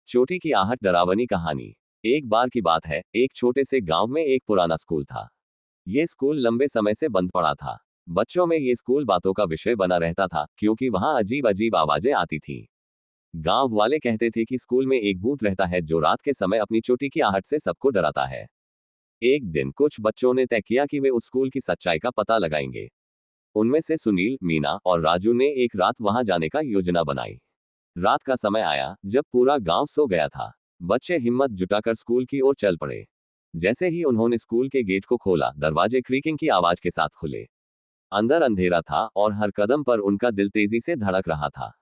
चोटी की आहट डरावनी कहानी। एक बार की बात है, एक छोटे से गांव में एक पुराना स्कूल था। ये स्कूल लंबे समय से बंद पड़ा था। बच्चों में ये स्कूल बातों का विषय बना रहता था, क्योंकि वहां अजीब अजीब आवाजें आती थीं। गांव वाले कहते थे कि स्कूल में एक भूत रहता है जो रात के समय अपनी चोटी की आहट से सबको डराता है। एक दिन कुछ बच्चों ने तय किया कि वे उस स्कूल की सच्चाई का पता लगाएंगे। उनमें से सुनील, मीना और राजू ने एक रात वहां जाने का योजना बनाई। रात का समय आया जब पूरा गांव सो गया था। बच्चे हिम्मत जुटाकर स्कूल की ओर चल पड़े। जैसे ही उन्होंने स्कूल के गेट को खोला, दरवाजे क्रीकिंग की आवाज के साथ खुले। अंदर अंधेरा था और हर कदम पर उनका दिल तेजी से धड़क रहा था।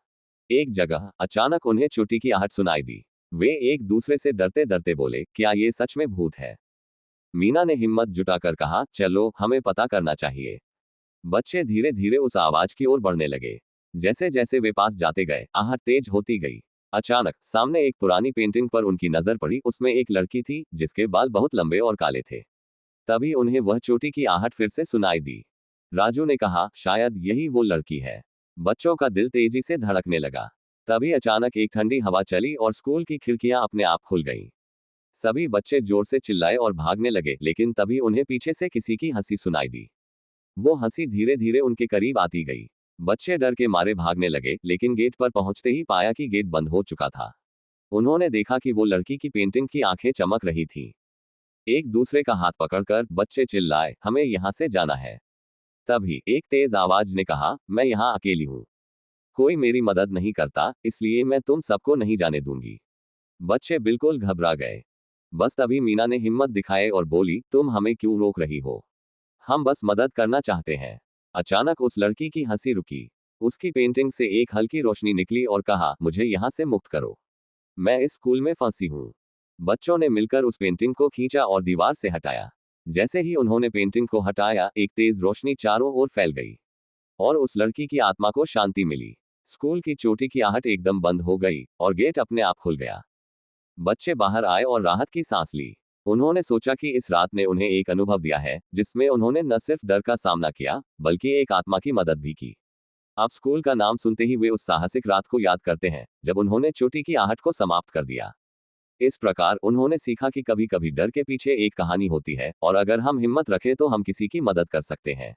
एक जगह अचानक उन्हें चोटी की आहट सुनाई दी। वे एक दूसरे से डरते डरते बोले, क्या ये सच में भूत है? मीना ने हिम्मत जुटाकर कहा, चलो हमें पता करना चाहिए। बच्चे धीरे धीरे उस आवाज की ओर बढ़ने लगे। जैसे जैसे वे पास जाते गए, आहट तेज होती गई। अचानक सामने एक पुरानी पेंटिंग पर उनकी नजर पड़ी। उसमें एक लड़की थी जिसके बाल बहुत लंबे और काले थे। तभी उन्हें वह चोटी की आहट फिर से सुनाई दी। राजू ने कहा, शायद यही वो लड़की है। बच्चों का दिल तेजी से धड़कने लगा। तभी अचानक एक ठंडी हवा चली और स्कूल की खिड़कियां अपने आप खुल गईं। सभी बच्चे जोर से चिल्लाए और भागने लगे, लेकिन तभी उन्हें पीछे से किसी की हंसी सुनाई दी। वो हंसी धीरे धीरे उनके करीब आती गई। बच्चे डर के मारे भागने लगे, लेकिन गेट पर पहुंचते ही पाया कि गेट बंद हो चुका था। उन्होंने देखा कि वो लड़की की पेंटिंग की आंखें चमक रही थीं। एक दूसरे का हाथ पकड़कर बच्चे चिल्लाए, हमें यहां से जाना है। तभी एक तेज आवाज ने कहा, मैं यहां अकेली हूं। कोई मेरी मदद नहीं करता, इसलिए मैं तुम सबको नहीं जाने दूंगी। बच्चे बिल्कुल घबरा गए। बस तभी मीना ने हिम्मत दिखाए और बोली, तुम हमें क्यों रोक रही हो? हम बस मदद करना चाहते हैं। अचानक उस लड़की की हंसी रुकी। उसकी पेंटिंग से एक हल्की रोशनी निकली और कहा, मुझे यहां से मुक्त करो। मैं इस स्कूल में फंसी हूं। बच्चों ने मिलकर उस पेंटिंग को खींचा और दीवार से हटाया। जैसे ही उन्होंने पेंटिंग को हटाया, एक तेज रोशनी चारों ओर फैल गई और उस लड़की की आत्मा को शांति मिली। स्कूल की चोटी की आहट एकदम बंद हो गई और गेट अपने आप खुल गया। बच्चे बाहर आए और राहत की सांस ली। उन्होंने सोचा कि इस रात ने उन्हें एक अनुभव दिया है, जिसमें उन्होंने न सिर्फ डर का सामना किया, बल्कि एक आत्मा की मदद भी की। अब स्कूल का नाम सुनते ही वे उस साहसिक रात को याद करते हैं, जब उन्होंने चोटी की आहट को समाप्त कर दिया। इस प्रकार उन्होंने सीखा कि कभी कभी डर के पीछे एक कहानी होती है, और अगर हम हिम्मत रखें तो हम किसी की मदद कर सकते हैं।